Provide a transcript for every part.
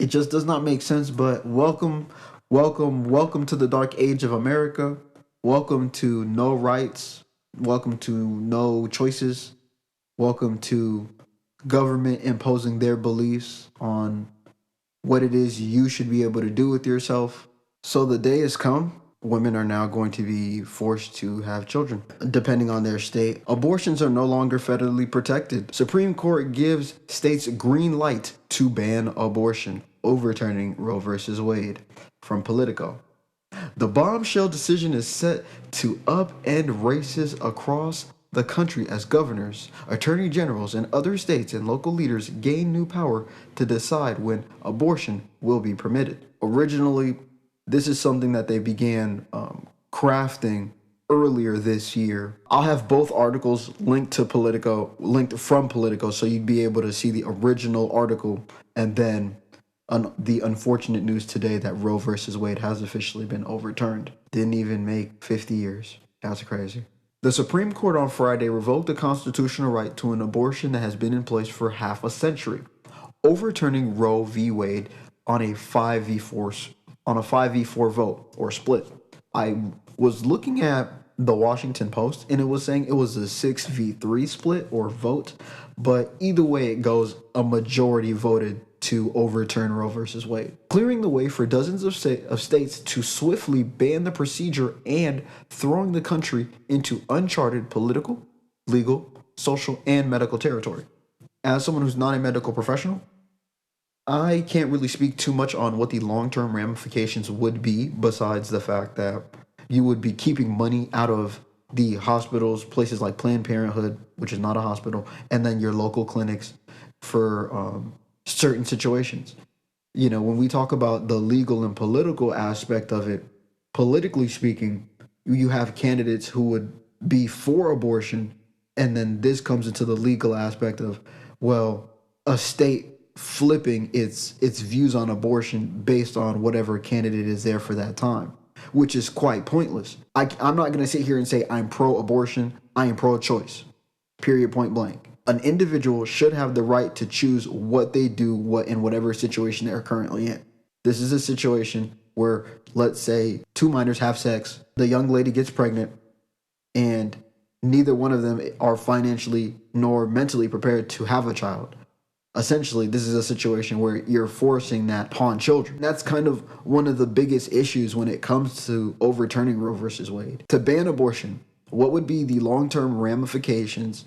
It just does not make sense. But welcome to the dark age of America. Welcome to no rights. Welcome to no choices. Welcome to government imposing their beliefs on what it is you should be able to do with yourself. So the day has come. Women are now going to be forced to have children, depending on their state. Abortions are no longer federally protected. Supreme Court gives states green light to ban abortion, overturning Roe v. Wade. From Politico. The bombshell decision is set to upend races across the country as governors, attorney generals, and other states and local leaders gain new power to decide when abortion will be permitted. Originally, this is something that they began crafting earlier this year. I'll have both articles linked from Politico, so you'd be able to see the original article and then the unfortunate news today that Roe versus Wade has officially been overturned. Didn't even make 50 years. That's crazy. The Supreme Court on Friday revoked the constitutional right to an abortion that has been in place for half a century, overturning Roe v. Wade on a 5v4 vote or split. I was looking at the Washington Post and it was saying it was a 6v3 split or vote, but either way it goes, a majority voted to overturn Roe versus Wade, clearing the way for dozens of states to swiftly ban the procedure and throwing the country into uncharted political, legal, social, and medical territory. As someone who's not a medical professional, I can't really speak too much on what the long-term ramifications would be besides the fact that you would be keeping money out of the hospitals, places like Planned Parenthood, which is not a hospital, and then your local clinics for certain situations. You know, when we talk about the legal and political aspect of it, politically speaking, you have candidates who would be for abortion, and then this comes into the legal aspect of, well, a state flipping its views on abortion based on whatever candidate is there for that time, which is quite pointless. I'm not going to sit here and say I'm pro-abortion. I am pro-choice, period, point blank. An individual should have the right to choose what they do in whatever situation they're currently in. This is a situation where, let's say, two minors have sex, the young lady gets pregnant, and neither one of them are financially nor mentally prepared to have a child. Essentially, this is a situation where you're forcing that upon children. That's kind of one of the biggest issues when it comes to overturning Roe versus Wade. To ban abortion, what would be the long-term ramifications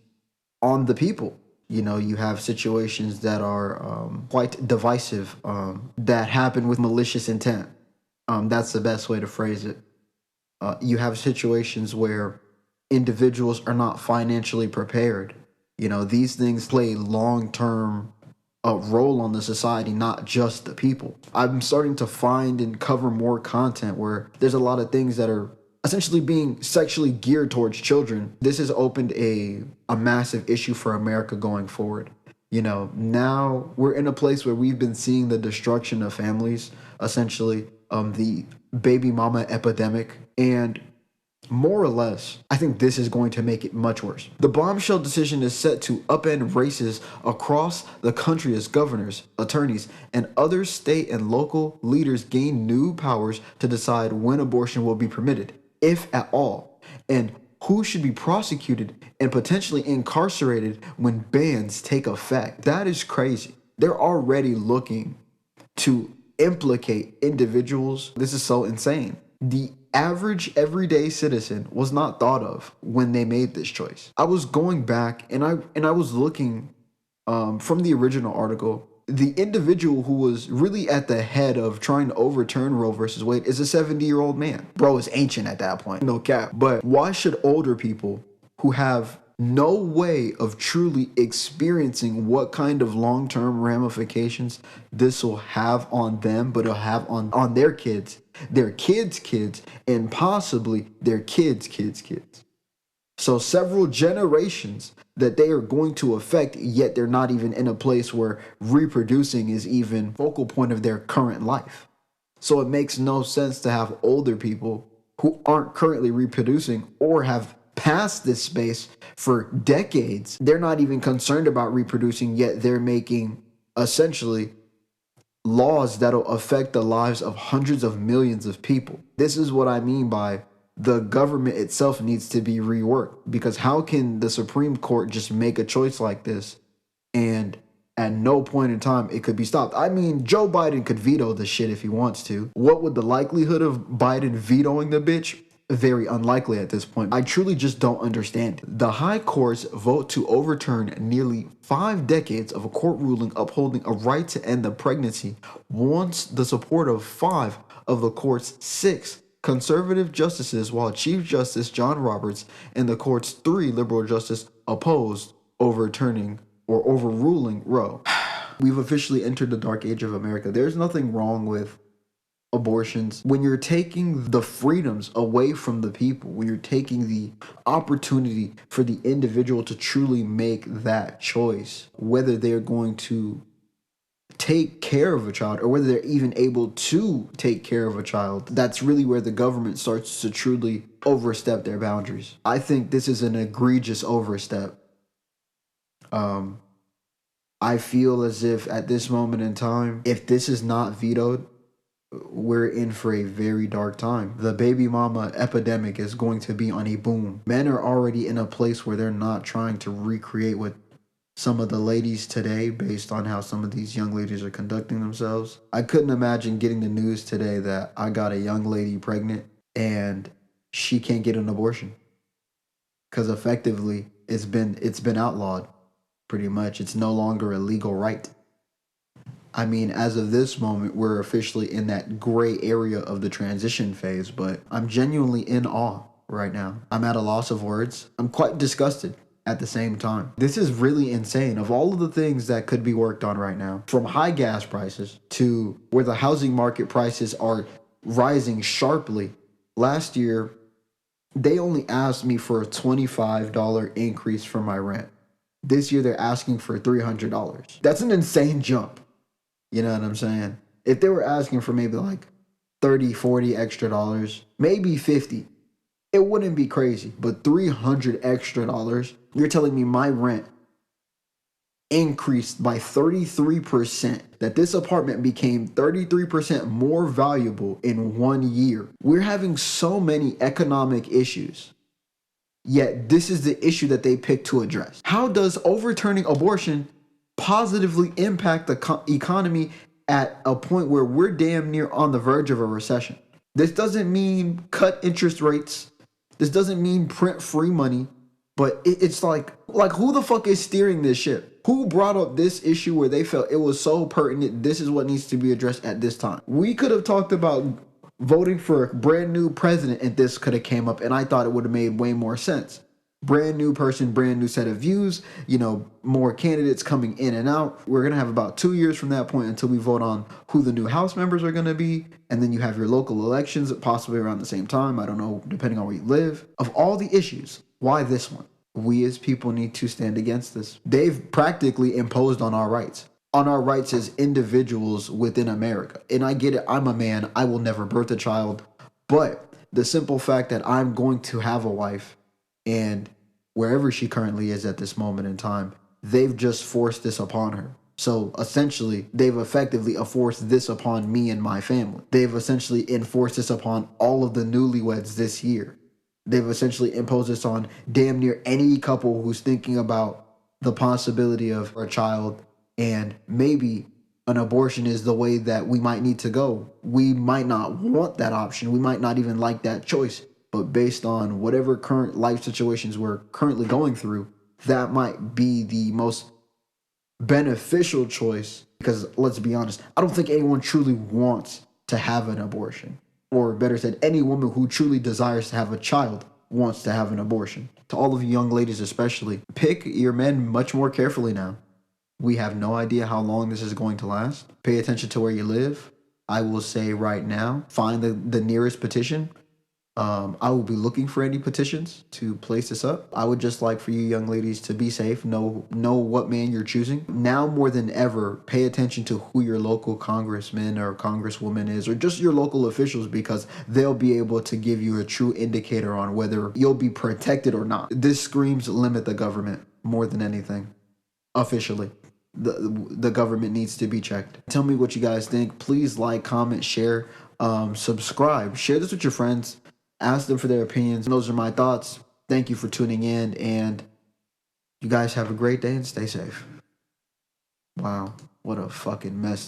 on the people? You know, you have situations that are quite divisive, that happen with malicious intent. That's the best way to phrase it. You have situations where individuals are not financially prepared. You know, these things play long-term role on the society, not just the people. I'm starting to find and cover more content where there's a lot of things that are essentially being sexually geared towards children. This has opened a massive issue for America going forward. You know, now we're in a place where we've been seeing the destruction of families, essentially, the baby mama epidemic, and more or less, I think this is going to make it much worse. The bombshell decision is set to upend races across the country as governors, attorneys, and other state and local leaders gain new powers to decide when abortion will be permitted, if at all, and who should be prosecuted and potentially incarcerated when bans take effect. That is crazy. They're already looking to implicate individuals. This is so insane. The average everyday citizen was not thought of when they made this choice. I was going back and I was looking from the original article. The individual who was really at the head of trying to overturn Roe versus Wade is a 70-year-old man. Bro is ancient at that point, no cap. But why should older people who have no way of truly experiencing what kind of long-term ramifications this will have on them, but it'll have on their kids, their kids, and possibly their kids. So several generations that they are going to affect, yet they're not even in a place where reproducing is even focal point of their current life. So it makes no sense to have older people who aren't currently reproducing or have passed this space for decades. They're not even concerned about reproducing, yet they're making essentially laws that'll affect the lives of hundreds of millions of people. This is what I mean by the government itself needs to be reworked, because how can the Supreme Court just make a choice like this and at no point in time it could be stopped? I mean, Joe Biden could veto the shit if he wants to. What would the likelihood of Biden vetoing the bitch? Very unlikely at this point. I truly just don't understand it. The high courts vote to overturn nearly 5 decades of a court ruling upholding a right to end the pregnancy wants the support of 5 of the court's 6 conservative justices, while Chief Justice John Roberts and the court's 3 liberal justices opposed overturning or overruling Roe. We've officially entered the dark age of America. There's nothing wrong with abortions. When you're taking the freedoms away from the people, when you're taking the opportunity for the individual to truly make that choice, whether they're going to take care of a child or whether they're even able to take care of a child, that's really where the government starts to truly overstep their boundaries. I think this is an egregious overstep. I feel as if at this moment in time, if this is not vetoed, we're in for a very dark time. The baby mama epidemic is going to be on a boom. Men are already in a place where they're not trying to recreate what some of the ladies today, based on how some of these young ladies are conducting themselves. I couldn't imagine getting the news today that I got a young lady pregnant and she can't get an abortion because effectively it's been outlawed. Pretty much, it's no longer a legal right. I mean, as of this moment, we're officially in that gray area of the transition phase, but I'm genuinely in awe right now. I'm at a loss of words. I'm quite disgusted at the same time. This is really insane. Of all of the things that could be worked on right now, from high gas prices to where the housing market prices are rising sharply. Last year, they only asked me for a $25 increase for my rent. This year, they're asking for $300. That's an insane jump. You know what I'm saying? If they were asking for maybe like 30, 40 extra dollars, maybe 50, it wouldn't be crazy. But $300 extra, you're telling me my rent increased by 33%, that this apartment became 33% more valuable in 1 year. We're having so many economic issues, yet this is the issue that they pick to address. How does overturning abortion positively impact the economy at a point where we're damn near on the verge of a recession? This doesn't mean cut interest rates. This doesn't mean print free money. But it's like who the fuck is steering this ship? Who brought up this issue where they felt it was so pertinent? This is what needs to be addressed at this time. We could have talked about voting for a brand new president and this could have came up, and I thought it would have made way more sense. Brand new person, brand new set of views, more candidates coming in and out. We're going to have about 2 years from that point until we vote on who the new House members are going to be. And then you have your local elections, possibly around the same time. I don't know, depending on where you live. Of all the issues, why this one? We as people need to stand against this. They've practically imposed on our rights as individuals within America. And I get it. I'm a man. I will never birth a child. But the simple fact that I'm going to have a wife, and wherever she currently is at this moment in time, they've just forced this upon her. So essentially, they've effectively enforced this upon me and my family. They've essentially enforced this upon all of the newlyweds this year. They've essentially imposed this on damn near any couple who's thinking about the possibility of a child, and maybe an abortion is the way that we might need to go. We might not want that option. We might not even like that choice. But based on whatever current life situations we're currently going through, that might be the most beneficial choice. Because let's be honest, I don't think anyone truly wants to have an abortion. Or better said, any woman who truly desires to have a child wants to have an abortion. To all of you young ladies especially, pick your men much more carefully now. We have no idea how long this is going to last. Pay attention to where you live. I will say right now, find the nearest petition. I will be looking for any petitions to place this up. I would just like for you young ladies to be safe. Know what man you're choosing. Now more than ever, pay attention to who your local congressman or congresswoman is, or just your local officials, because they'll be able to give you a true indicator on whether you'll be protected or not. This screams limit the government more than anything. Officially. the government needs to be checked. Tell me what you guys think. Please like, comment, share, subscribe. Share this with your friends. Ask them for their opinions. And those are my thoughts. Thank you for tuning in, and you guys have a great day and stay safe. Wow, what a fucking mess.